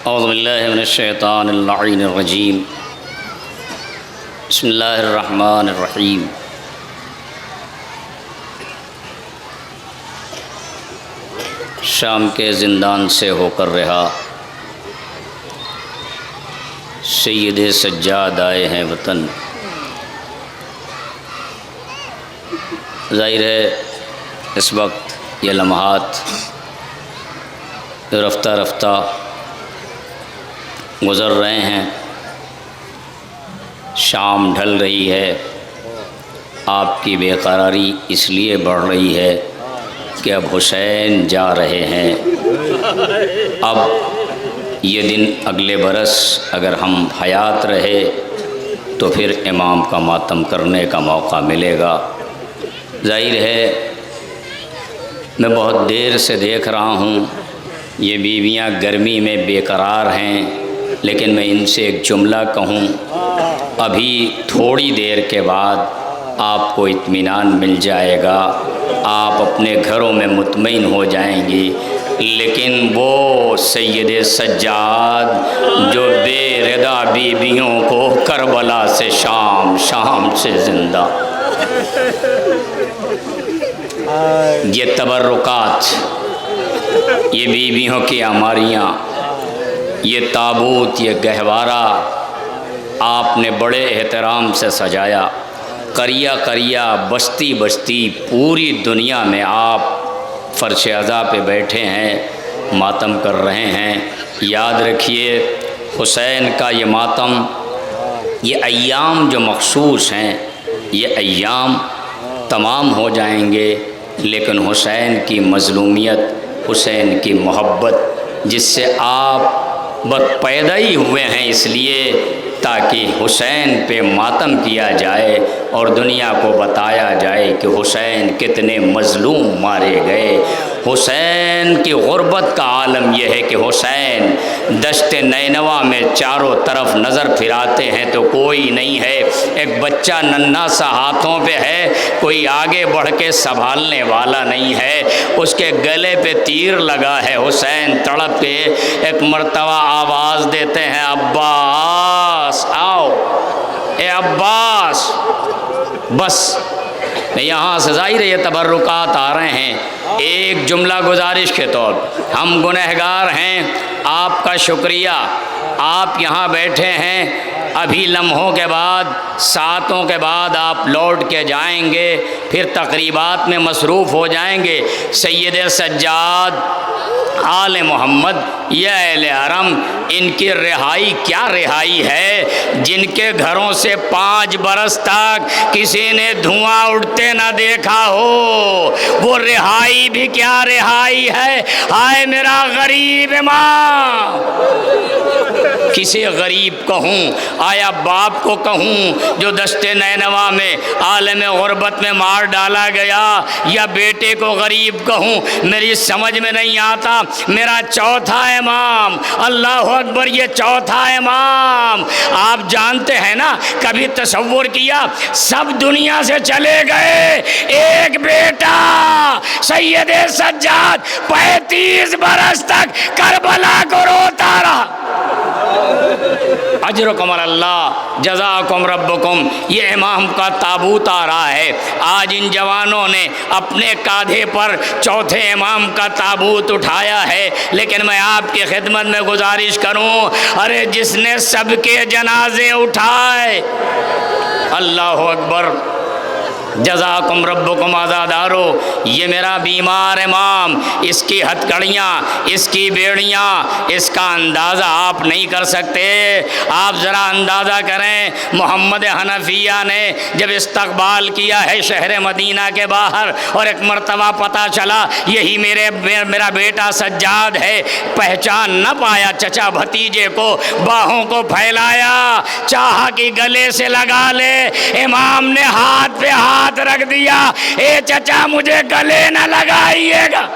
اعوذ باللہ من الشیطان اللعین الرجیم بسم اللہ الرحمن الرحیم شام کے زندان سے ہو کر رہا سید سجاد آئے ہیں وطن۔ ظاہر ہے اس وقت یہ لمحات رفتہ رفتہ گزر رہے ہیں، شام ڈھل رہی ہے، آپ کی بے قراری اس لیے بڑھ رہی ہے کہ اب حسین جا رہے ہیں۔ اب یہ دن اگلے برس اگر ہم حیات رہے تو پھر امام کا ماتم کرنے کا موقع ملے گا۔ ظاہر ہے میں بہت دیر سے دیکھ رہا ہوں یہ بیویاں گرمی میں بے قرار ہیں، لیکن میں ان سے ایک جملہ کہوں، ابھی تھوڑی دیر کے بعد آپ کو اطمینان مل جائے گا، آپ اپنے گھروں میں مطمئن ہو جائیں گی۔ لیکن وہ سید سجاد جو بے ردا بیویوں کو کربلا سے شام، شام سے زندہ، یہ تبرکات، یہ بیویوں کی عماریاں، یہ تابوت، یہ گہوارہ آپ نے بڑے احترام سے سجایا۔ قریہ قریہ، بستی بستی، پوری دنیا میں آپ فرش عزا پہ بیٹھے ہیں، ماتم کر رہے ہیں۔ یاد رکھیے حسین کا یہ ماتم، یہ ایام جو مخصوص ہیں، یہ ایام تمام ہو جائیں گے، لیکن حسین کی مظلومیت، حسین کی محبت، جس سے آپ پیدا ہی ہوئے ہیں اس لیے تاکہ حسین پہ ماتم کیا جائے اور دنیا کو بتایا جائے کہ حسین کتنے مظلوم مارے گئے۔ حسین کی غربت کا عالم یہ ہے کہ حسین دشت نینوا میں چاروں طرف نظر پھراتے ہیں تو کوئی نہیں ہے، ایک بچہ ننھا سا ہاتھوں پہ ہے، کوئی آگے بڑھ کے سنبھالنے والا نہیں ہے، اس کے گلے پہ تیر لگا ہے، حسین تڑپ کے ایک مرتبہ آواز دیتے ہیں، عباس آؤ، اے عباس۔ بس یہاں سے ظاہر ہے یہ تبرکات آ رہے ہیں۔ ایک جملہ گزارش کے طور پر، ہم گنہگار ہیں، آپ کا شکریہ، آپ یہاں بیٹھے ہیں، ابھی لمحوں کے بعد، ساعتوں کے بعد آپ لوٹ کے جائیں گے، پھر تقریبات میں مصروف ہو جائیں گے۔ سید سجاد، آل محمد، یا اہل حرم، ان کی رہائی کیا رہائی ہے؟ جن کے گھروں سے 5 برس تک کسی نے دھواں اڑتے نہ دیکھا ہو، وہ رہائی بھی کیا رہائی ہے؟ ہائے میرا غریب امام! کسی غریب کہوں، آیا باپ کو کہوں جو دشت نینوا میں عالم غربت میں مار ڈالا گیا، یا بیٹے کو غریب کہوں؟ میری سمجھ میں نہیں آتا۔ میرا چوتھا امام، اللہ اکبر، یہ چوتھا امام، آپ جانتے ہیں نا، کبھی تصور کیا سب دنیا سے چلے گئے، ایک بیٹا سید سجاد 35 برس تک کربلا کو روتا رہا۔ اجرکم اللہ، جزاکم ربکم۔ یہ امام کا تابوت آ رہا ہے، آج ان جوانوں نے اپنے کاندھے پر چوتھے امام کا تابوت اٹھایا ہے، لیکن میں آپ کی خدمت میں گزارش کروں، ارے جس نے سب کے جنازے اٹھائے، اللہ اکبر، جزاکم ربکم عزادارو، یہ میرا بیمار امام، اس کی ہتھکڑیاں، اس کی بیڑیاں، اس کا اندازہ آپ نہیں کر سکتے۔ آپ ذرا اندازہ کریں، محمد حنفیہ نے جب استقبال کیا ہے شہر مدینہ کے باہر، اور ایک مرتبہ پتہ چلا یہی میرا بیٹا سجاد ہے، پہچان نہ پایا چچا بھتیجے کو، باہوں کو پھیلایا، چاہا کہ گلے سے لگا لے، امام نے ہاتھ پہ ہاتھ رکھ دیا، اے چچا مجھے گلے نہ لگائیے گا۔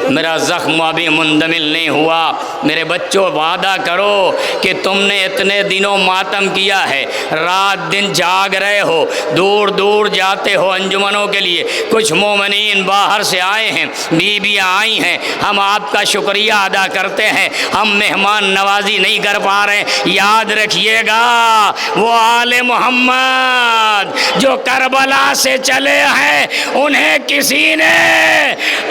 میرا زخم ابھی مندمل نہیں ہوا۔ میرے بچوں وعدہ کرو کہ تم نے اتنے دنوں ماتم کیا ہے، رات دن جاگ رہے ہو، دور دور جاتے ہو انجمنوں کے لیے، کچھ مومنین باہر سے آئے ہیں، بیویاں آئی ہیں، ہم آپ کا شکریہ ادا کرتے ہیں، ہم مہمان نوازی نہیں کر پا رہے ہیں۔ یاد رکھیے گا وہ آل محمد جو کربلا سے چلے ہیں، انہیں کسی نے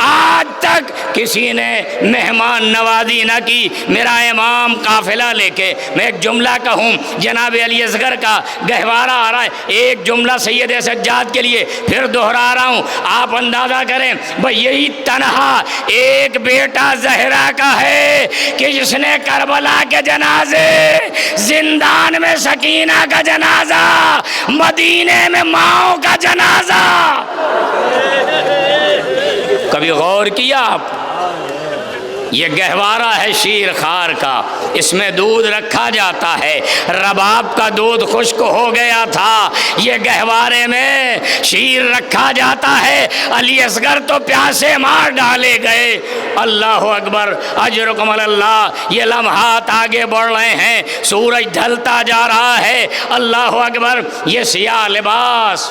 آج تک کسی نے مہمان نوازی نہ کی۔ میرا امام قافلہ لے کے میں ایک جملہ کہوں، جناب علی اصغر کا گہوارہ آ رہا ہے، ایک جملہ سید سجاد کے لیے پھر دہرا رہا ہوں، آپ اندازہ کریں بھئی یہی تنہا ایک بیٹا زہرا کا ہے کہ جس نے کربلا کے جنازے، زندان میں سکینہ کا جنازہ، مدینے میں ماؤں کا جنازہ، کبھی غور کیا آپ؟ یہ گہوارہ ہے شیر خار کا، اس میں دودھ رکھا جاتا ہے، رباب کا دودھ خشک ہو گیا تھا، یہ گہوارے میں شیر رکھا جاتا ہے، علی اصغر تو پیاسے مار ڈالے گئے۔ اللہ اکبر، اجرکم اللہ۔ یہ لمحات آگے بڑھ رہے ہیں، سورج ڈھلتا جا رہا ہے، اللہ اکبر۔ یہ سیاہ لباس،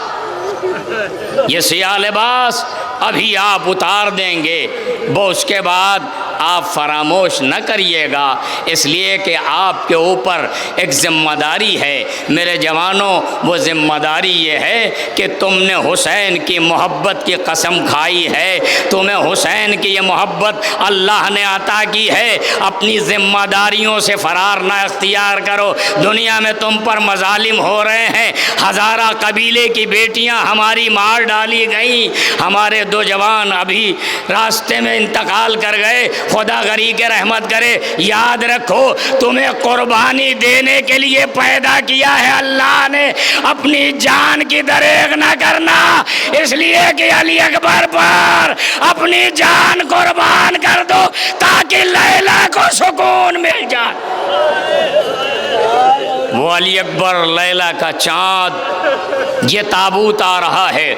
یہ سیاہ لباس ابھی آپ اتار دیں گے، وہ اس کے بعد آپ فراموش نہ کریے گا، اس لیے کہ آپ کے اوپر ایک ذمہ داری ہے میرے جوانوں۔ وہ ذمہ داری یہ ہے کہ تم نے حسین کی محبت کی قسم کھائی ہے، تمہیں حسین کی یہ محبت اللہ نے عطا کی ہے، اپنی ذمہ داریوں سے فرار نہ اختیار کرو۔ دنیا میں تم پر مظالم ہو رہے ہیں، ہزارہ قبیلے کی بیٹیاں ہماری مار ڈالی گئیں، ہمارے 2 جوان ابھی راستے میں انتقال کر گئے، خدا غری کے رحمت کرے۔ یاد رکھو تمہیں قربانی دینے کے لیے پیدا کیا ہے اللہ نے، اپنی جان کی دریغ نہ کرنا، اس لیے کہ علی اکبر پر اپنی جان قربان کر دو تاکہ لیلا کو سکون مل جائے۔ وہ علی اکبر لیلا کا چاند، یہ تابوت آ رہا ہے،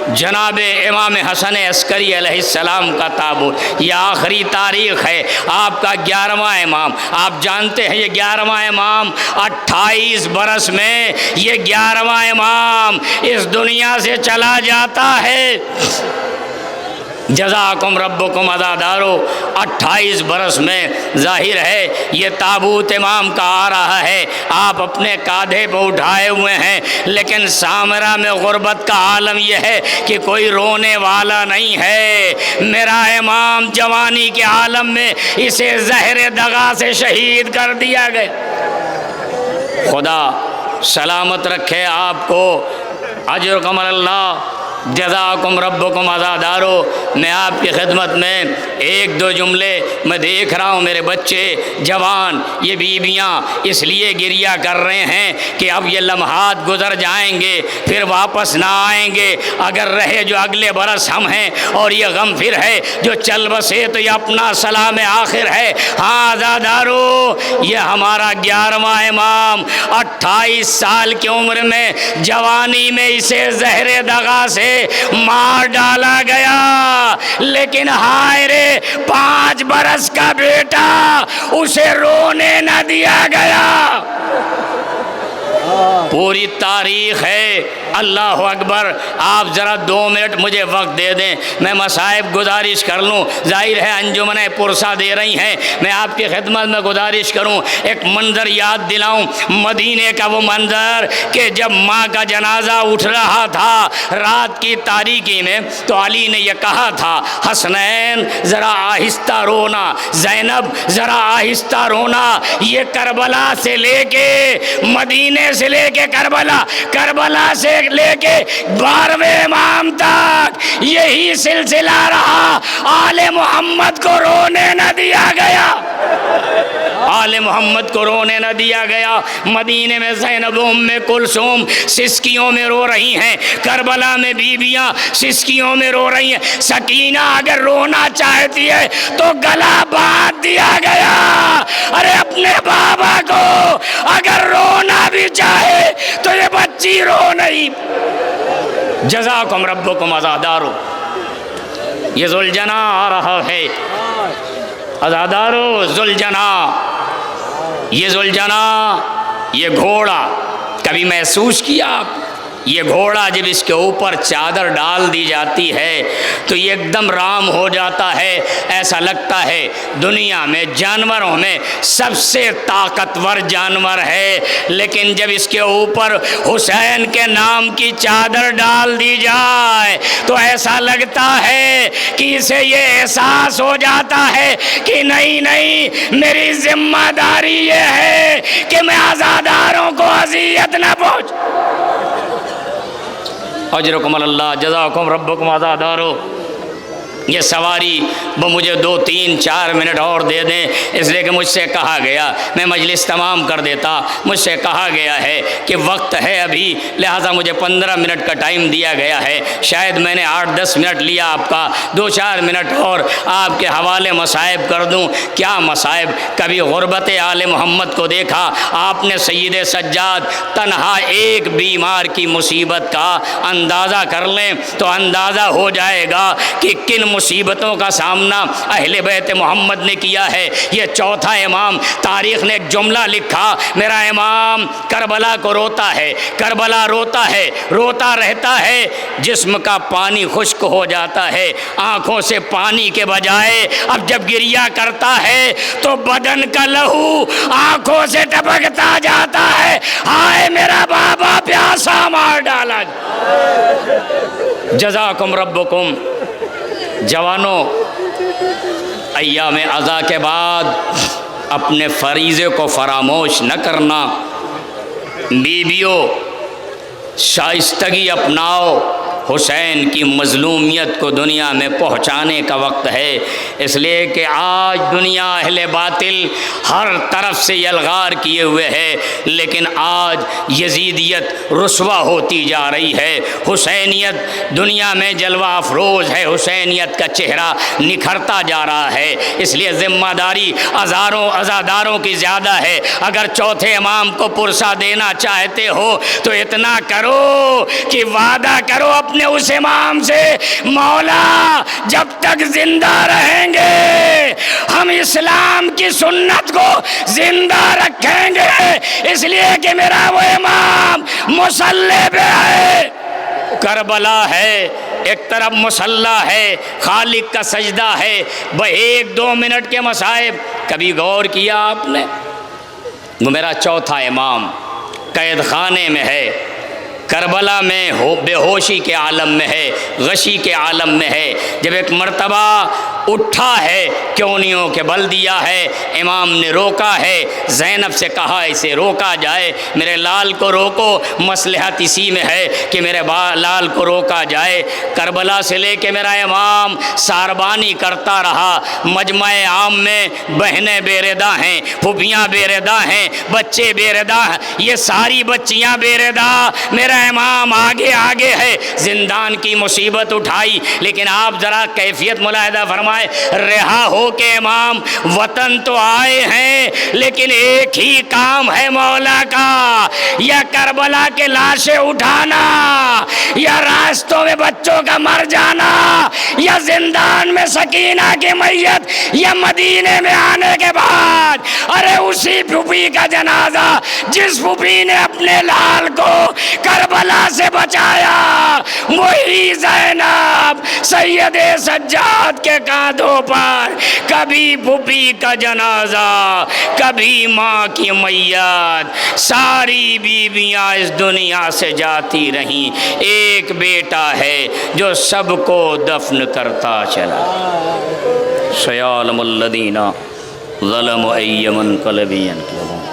جناب امام حسن عسکری علیہ السلام کا تابوت، یہ آخری تاریخ ہے، آپ کا 11واں امام۔ آپ جانتے ہیں یہ 11واں امام 28 برس میں یہ 11واں امام اس دنیا سے چلا جاتا ہے۔ جزاکم ربکم عزادارو، 28 برس میں ظاہر ہے یہ تابوت امام کا آ رہا ہے، آپ اپنے کاندھے پہ اٹھائے ہوئے ہیں، لیکن سامرا میں غربت کا عالم یہ ہے کہ کوئی رونے والا نہیں ہے۔ میرا امام جوانی کے عالم میں اسے زہر دغا سے شہید کر دیا گیا۔ خدا سلامت رکھے آپ کو، اجرکم اللہ، جزاکم ربکم عزادارو۔ میں آپ کی خدمت میں 1-2 جملے، میں دیکھ رہا ہوں میرے بچے جوان، یہ بیویاں اس لیے گریہ کر رہے ہیں کہ اب یہ لمحات گزر جائیں گے، پھر واپس نہ آئیں گے، اگر رہے جو اگلے برس ہم ہیں، اور یہ غم پھر ہے جو چل بسے تو یہ اپنا سلام آخر ہے۔ ہاں عزادارو، یہ ہمارا 11واں امام 28 سال کی عمر میں، جوانی میں اسے زہر دغا سے مار ڈالا گیا، لیکن ہائے رے 5 برس کا بیٹا اسے رونے نہ دیا گیا۔ پوری تاریخ ہے، اللہ اکبر۔ آپ ذرا 2 منٹ مجھے وقت دے دیں، میں مصائب گزارش کر لوں، ظاہر ہے انجمن پرسا دے رہی ہیں، میں آپ کی خدمت میں گزارش کروں، ایک منظر یاد دلاؤں، مدینے کا وہ منظر کہ جب ماں کا جنازہ اٹھ رہا تھا رات کی تاریکی میں، تو علی نے یہ کہا تھا، حسنین ذرا آہستہ رونا، زینب ذرا آہستہ رونا، یہ کربلا سے لے کے مدینے سے لے کے کربلا سے لے کے 12ویں امام تک یہی سلسلہ رہا، آل محمد کو رونے نہ دیا گیا، آل محمد کو رونے نہ دیا گیا۔ مدینے میں زینب ام کلثوم سسکیوں میں رو رہی ہیں، کربلا میں بیویاں سسکیوں میں رو رہی ہیں، سکینہ اگر رونا چاہتی ہے تو گلا باندھ دیا گیا، ارے اپنے بابا کو اگر رونا بھی چاہے تو یہ بچی رو نہیں۔ جزاکم ربکم عزادارو۔ یہ ذوالجنا آ رہا ہے، عزادارو ذوالجنا، یہ ذوالجنا، یہ گھوڑا کبھی محسوس کیا آپ؟ یہ گھوڑا جب اس کے اوپر چادر ڈال دی جاتی ہے تو یہ ایک دم رام ہو جاتا ہے، ایسا لگتا ہے دنیا میں جانوروں میں سب سے طاقتور جانور ہے، لیکن جب اس کے اوپر حسین کے نام کی چادر ڈال دی جائے تو ایسا لگتا ہے کہ اسے یہ احساس ہو جاتا ہے کہ نہیں میری ذمہ داری یہ ہے کہ میں عزاداروں کو اذیت نہ پہنچ۔ اجرکم اللہ، جزاکم ربکم عزادارو۔ یہ سواری وہ مجھے 2 3 4 منٹ اور دے دیں، اس لیے کہ مجھ سے کہا گیا، میں مجلس تمام کر دیتا، مجھ سے کہا گیا ہے کہ وقت ہے ابھی، لہٰذا مجھے 15 منٹ کا ٹائم دیا گیا ہے، شاید میں نے 8 10 منٹ لیا آپ کا، 2 4 منٹ اور آپ کے حوالے مصائب کر دوں۔ کیا مصائب؟ کبھی غربت آل محمد کو دیکھا آپ نے؟ سید سجاد تنہا ایک بیمار کی مصیبت کا اندازہ کر لیں تو اندازہ ہو جائے گا کہ کن مصیبتوں کا سامنا اہل بیت محمد نے کیا ہے۔ یہ چوتھا امام، تاریخ نے ایک جملہ لکھا، میرا امام کربلا کو روتا ہے، کربلا روتا ہے، روتا رہتا ہے، جسم کا پانی خشک ہو جاتا ہے، آنکھوں سے پانی کے بجائے اب جب گریہ کرتا ہے تو بدن کا لہو آنکھوں سے ٹپکتا جاتا ہے، ہائے میرا بابا پیاسا مار ڈالا۔ جزاکم ربکم۔ جوانوں، ایام عزا کے بعد اپنے فریضے کو فراموش نہ کرنا، بیویوں شائستگی اپناؤ، حسین کی مظلومیت کو دنیا میں پہنچانے کا وقت ہے، اس لیے کہ آج دنیا اہل باطل ہر طرف سے یلغار کیے ہوئے ہے، لیکن آج یزیدیت رسوا ہوتی جا رہی ہے، حسینیت دنیا میں جلوہ افروز ہے، حسینیت کا چہرہ نکھرتا جا رہا ہے، اس لیے ذمہ داری عزاداروں کی زیادہ ہے۔ اگر چوتھے امام کو پرسہ دینا چاہتے ہو تو اتنا کرو کہ وعدہ کرو اپنے اس امام سے، مولا جب تک زندہ رہیں گے ہم اسلام کی سنت کو زندہ رکھیں گے، اس لیے کہ میرا وہ امام مصلی پہ ہے، کربلا ہے، ایک طرف مصلی ہے، خالق کا سجدہ ہے، وہ 1 2 منٹ کے مصائب کبھی غور کیا آپ نے؟ وہ میرا چوتھا امام قید خانے میں ہے، کربلا میں بے ہوشی کے عالم میں ہے، غشی کے عالم میں ہے، جب ایک مرتبہ اٹھا ہے کیونیوں کے بل دیا ہے، امام نے روکا ہے، زینب سے کہا اسے روکا جائے، میرے لال کو روکو، مصلحت اسی میں ہے کہ میرے لال کو روکا جائے۔ کربلا سے لے کے میرا امام ساربانی کرتا رہا، مجمع عام میں بہنیں بے ردا ہیں، پھوپھیاں بے ردا ہیں، بچے بے ردا ہیں، یہ ساری بچیاں بے ردا، میرا امام آگے آگے ہے، زندان کی مصیبت اٹھائی، لیکن آپ ذرا کیفیت ملاحظہ فرمائیں، رہا ہو کہ امام وطن تو آئے ہیں لیکن ایک ہی کام ہے مولا کا، یا کربلا کے لاشیں اٹھانا، یا راستوں میں بچوں کا مر جانا، یا زندان میں سکینہ کی میت، یا مدینے میں آنے کے بعد ارے اسی پھوپھی کا جنازہ جس پھوپھی نے اپنے لال کو کربلا سے بچایا، وہی زینب سید سجاد کے کاندھوں پر، کبھی پھوپھی کا جنازہ، کبھی ماں کی میت، ساری بیویاں اس دنیا سے جاتی رہیں، ایک بیٹا ہے جو سب کو دفن کرتا چلا۔ سیعلم الذین ظلموا ای منقلب ینقلبون۔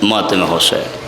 ماتم حسین۔